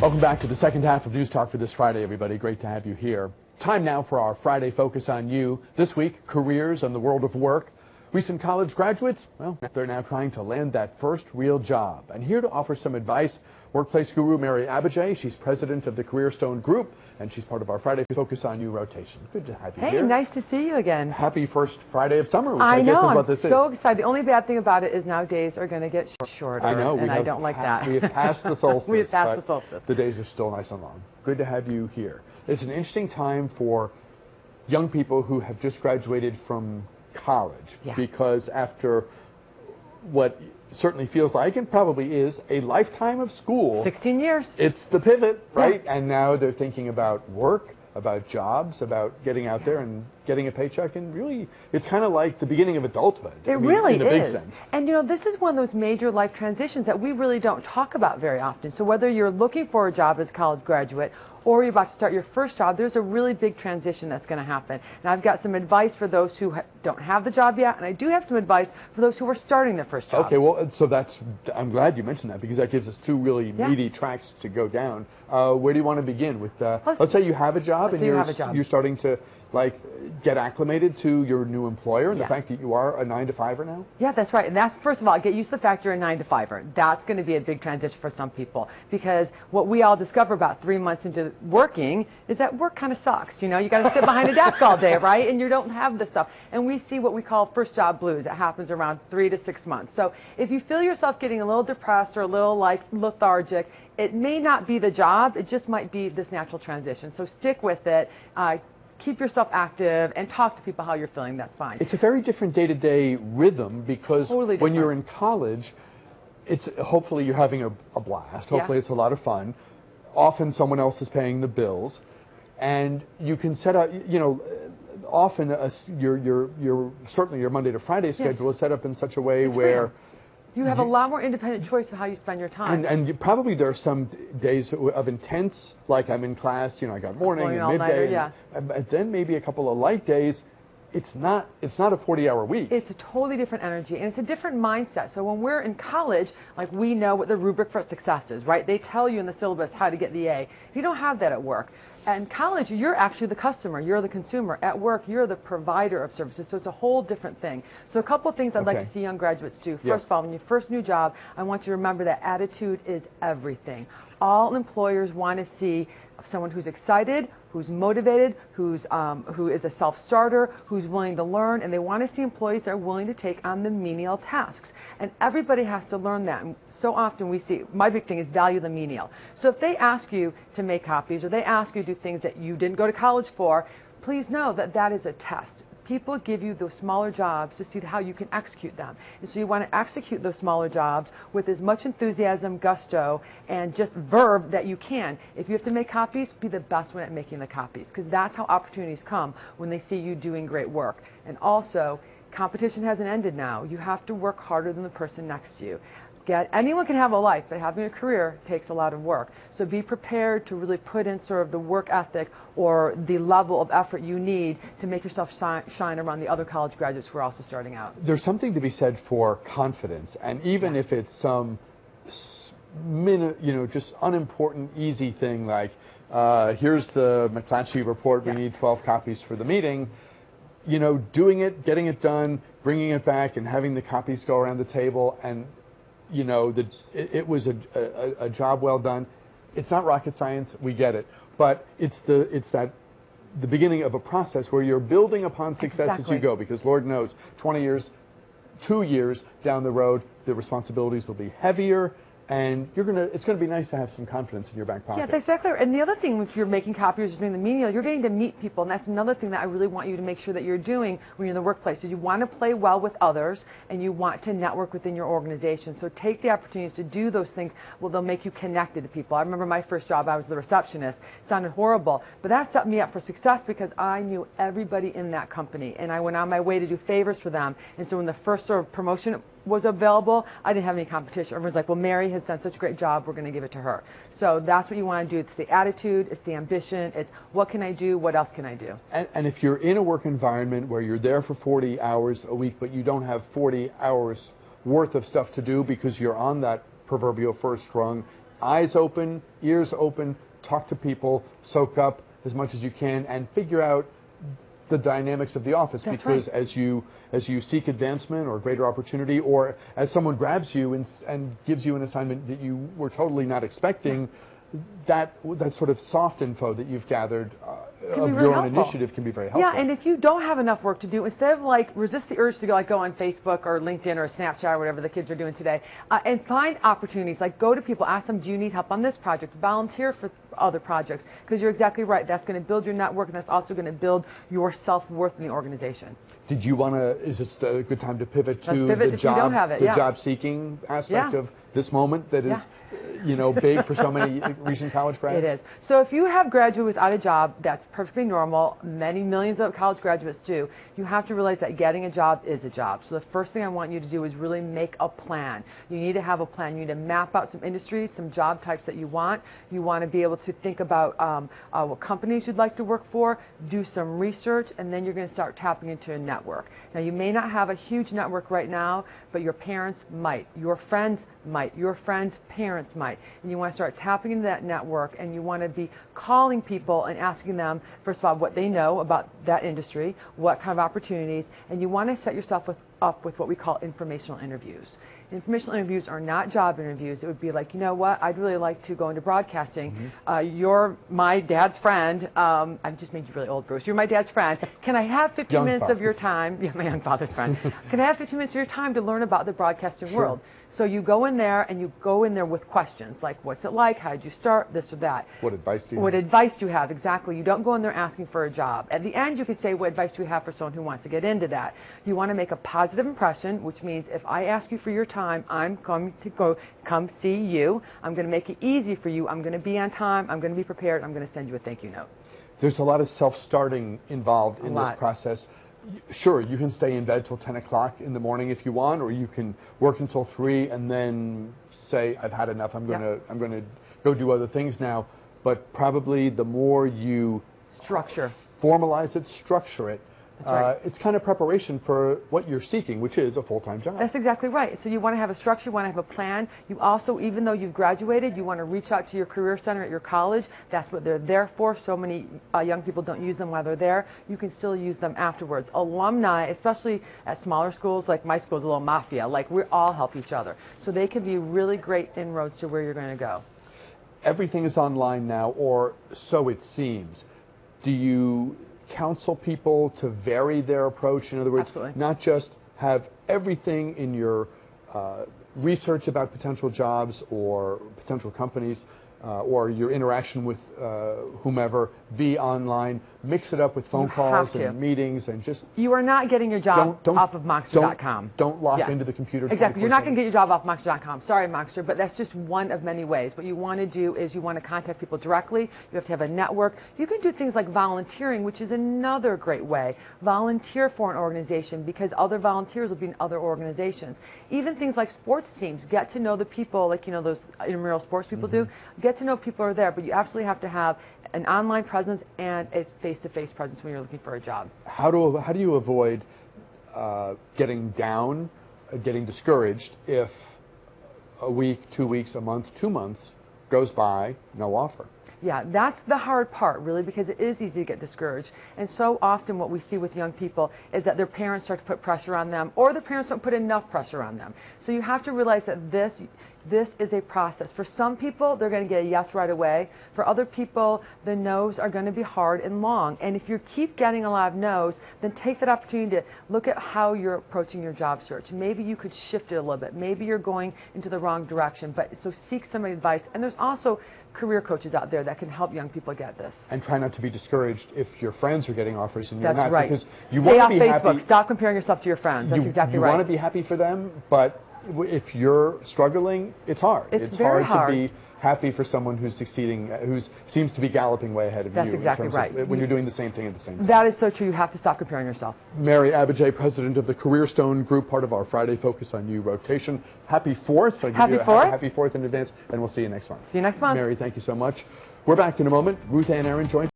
Welcome back to the second half of News Talk for this Friday, everybody. Great to have you here. Time now for our Friday Focus on You. This week, careers and the world of work. Recent college graduates, well, they're now trying to land that first real job. And here to offer some advice, workplace guru Mary Abbajay. She's president of the Career Stone Group, and she's part of our Friday Focus on You rotation. Good to have you here. Hey, nice to see you again. Happy first Friday of summer, which I guess is what this is. I'm so excited. The only bad thing about it is now days are going to get shorter. I know. And I don't like that. We have passed the solstice. We have passed the solstice. The days are still nice and long. Good to have you here. It's an interesting time for young people who have just graduated from college, because after what certainly feels like, and probably is, a lifetime of school. 16 years. It's the pivot, right? Yeah. And now they're thinking about work, about jobs, about getting out there and getting a paycheck, and really, it's kind of like the beginning of adulthood. It really is. In a big sense. And you know, this is one of those major life transitions that we really don't talk about very often. So whether you're looking for a job as a college graduate or you're about to start your first job, there's a really big transition that's going to happen. And I've got some advice for those who don't have the job yet, and I do have some advice for those who are starting their first job. Okay, well, so I'm glad you mentioned that, because that gives us two really meaty tracks to go down. Where do you want to begin with? Let's say you have a job and you're starting to get acclimated to your new employer, and the fact that you are a 9-to-5er now? Yeah, that's right. And that's, first of all, get used to the fact you're a 9-to-5er. That's going to be a big transition for some people, because what we all discover about 3 months into working is that work kind of sucks. You know, you got to sit behind a desk all day, right? And you don't have this stuff. And we see what we call first job blues. It happens around 3 to 6 months. So if you feel yourself getting a little depressed or a little lethargic, it may not be the job. It just might be this natural transition. So stick with it. Keep yourself active and talk to people how you're feeling. That's fine. It's a very different day-to-day rhythm, because when you're in college, it's hopefully you're having a blast. Hopefully it's a lot of fun. Often someone else is paying the bills, and you can set up, you know, often certainly your Monday to Friday schedule is set up in such a way where you have a lot more independent choice of how you spend your time. And probably there are some days of intense, like I'm in class, you know, I got morning and midday, and then maybe a couple of light days. It's not a 40-hour week. It's a totally different energy, and it's a different mindset. So when we're in college, like, we know what the rubric for success is, right? They tell you in the syllabus how to get the A. You don't have that at work. In college, you're actually the customer. You're the consumer. At work, you're the provider of services. So it's a whole different thing. So a couple of things I'd like to see young graduates do. First of all, when you first new job, I want you to remember that attitude is everything. All employers want to see someone who's excited, who's motivated, who is a self-starter, who's willing to learn, and they want to see employees that are willing to take on the menial tasks. And everybody has to learn that. And so often we see, my big thing is value the menial. So if they ask you to make copies, or they ask you to do things that you didn't go to college for, please know that that is a test. People give you those smaller jobs to see how you can execute them. And so you want to execute those smaller jobs with as much enthusiasm, gusto, and just verve that you can. If you have to make copies, be the best one at making the copies, because that's how opportunities come, when they see you doing great work. And also, competition hasn't ended now. You have to work harder than the person next to you. Anyone can have a life, but having a career takes a lot of work. So be prepared to really put in sort of the work ethic or the level of effort you need to make yourself shine around the other college graduates who are also starting out. There's something to be said for confidence, and even if it's some just unimportant, easy thing like, here's the McClatchy report, we need 12 copies for the meeting. You know, doing it, getting it done, bringing it back, and having the copies go around the table, and you know, it was a job well done. It's not rocket science, we get it, but it's the beginning of a process where you're building upon success as you go, because Lord knows, 20 years, 2 years down the road, the responsibilities will be heavier, and it's going to be nice to have some confidence in your back pocket. Yeah, that's exactly right. And the other thing, if you're making copies or doing the menial, you're getting to meet people, and that's another thing that I really want you to make sure that you're doing when you're in the workplace. So you want to play well with others, and you want to network within your organization. So take the opportunities to do those things. Well, they'll make you connected to people. I remember my first job, I was the receptionist. It sounded horrible, but that set me up for success because I knew everybody in that company, and I went on my way to do favors for them. And so when the first sort of promotion was available, I didn't have any competition. Everyone's like, well, Mary has done such a great job, we're going to give it to her. So that's what you want to do. It's the attitude, it's the ambition, it's what can I do, what else can I do? And if you're in a work environment where you're there for 40 hours a week, but you don't have 40 hours worth of stuff to do because you're on that proverbial first rung, eyes open, ears open, talk to people, soak up as much as you can, and figure out the dynamics of the office. That's because right. as you seek advancement or greater opportunity, or as someone grabs you and gives you an assignment that you were totally not expecting, that sort of soft info that you've gathered of your own initiative can be very helpful. Yeah, and if you don't have enough work to do, instead of like resist the urge to go on Facebook or LinkedIn or Snapchat or whatever the kids are doing today, and find opportunities, like go to people, ask them, do you need help on this project? Volunteer for other projects, because you're exactly right. That's going to build your network, and that's also going to build your self-worth in the organization. Did you want to, is this a good time to pivot to the job seeking aspect of this moment that is, big for so many recent college grads? It is. So if you have graduated without a job, that's perfectly normal. Many millions of college graduates do. You have to realize that getting a job is a job. So the first thing I want you to do is really make a plan. You need to have a plan. You need to map out some industries, some job types that you want. You want to be able to think about what companies you'd like to work for, do some research, and then you're going to start tapping into a network. Now, you may not have a huge network right now, but your parents might, your friends might, your friends' parents might, and you want to start tapping into that network, and you want to be calling people and asking them, first of all, what they know about that industry, what kind of opportunities, and you want to set yourself up with what we call informational interviews. Informational interviews are not job interviews. It would be like, you know what, I'd really like to go into broadcasting. You're my dad's friend. I've just made you really old, Bruce. You're my dad's friend. Can I have 15 minutes of your time? Yeah, my young father's friend. Can I have 15 minutes of your time to learn about the broadcasting world? So you go in there, and you go in there with questions like, what's it like? How did you start? This or that. What advice do you have? What advice do you have? Exactly. You don't go in there asking for a job. At the end, you can say, what advice do you have for someone who wants to get into that? You want to make a positive impression, which means if I ask you for your time, I'm going to come see you. I'm going to make it easy for you. I'm going to be on time. I'm going to be prepared. I'm going to send you a thank you note. There's a lot of self-starting involved in this process. Sure, you can stay in bed till 10 o'clock in the morning if you want, or you can work until 3 and then say, I've had enough, I'm going to go do other things now. But probably the more you formalize it, structure it, it's kind of preparation for what you're seeking, which is a full-time job. That's exactly right. So you want to have a structure, you want to have a plan. You also, even though you've graduated, you want to reach out to your career center at your college. That's what they're there for. So many young people don't use them while they're there. You can still use them afterwards. Alumni, especially at smaller schools, like my school's a little mafia, like we all help each other. So they can be really great inroads to where you're going to go. Everything is online now, or so it seems. Do you counsel people to vary their approach? In other words, not just have everything in your research about potential jobs or potential companies or your interaction with whomever be online. Mix it up with phone calls and meetings, and just... You are not getting your job off of Mockster.com. Don't lock into the computer. Exactly. You're not going to get your job off Mockster.com. Sorry, Mockster, but that's just one of many ways. What you want to do is you want to contact people directly. You have to have a network. You can do things like volunteering, which is another great way. Volunteer for an organization, because other volunteers will be in other organizations. Even things like sports teams. Get to know the people, like, those intramural sports people do. Get to know people are there, but you absolutely have to have an online presence and a face-to-face presence when you're looking for a job. How do you avoid getting down, getting discouraged if a week, 2 weeks, a month, 2 months goes by, no offer? Yeah, that's the hard part, really, because it is easy to get discouraged. And so often what we see with young people is that their parents start to put pressure on them, or the parents don't put enough pressure on them. So you have to realize that this is a process. For some people, they're going to get a yes right away. For other people, the no's are going to be hard and long. And if you keep getting a lot of no's, then take that opportunity to look at how you're approaching your job search. Maybe you could shift it a little bit. Maybe you're going into the wrong direction. But so seek some advice. And there's also career coaches out there that can help young people get this. And try not to be discouraged if your friends are getting offers and you're not. That's right. Because you Stay want off to be Facebook. happy. Stop comparing yourself to your friends. That's exactly right. You want to be happy for them, but if you're struggling, it's hard. It's hard very hard to be happy for someone who's succeeding, who seems to be galloping way ahead of you. That's exactly right. When you're doing the same thing at the same time. That is so true. You have to stop comparing yourself. Mary Abbajay, president of the Career Stone Group, part of our Friday Focus on You rotation. Happy 4th. Happy 4th. Happy 4th in advance, and we'll see you next month. See you next month. Mary, thank you so much. We're back in a moment. Ruth Ann Aaron joins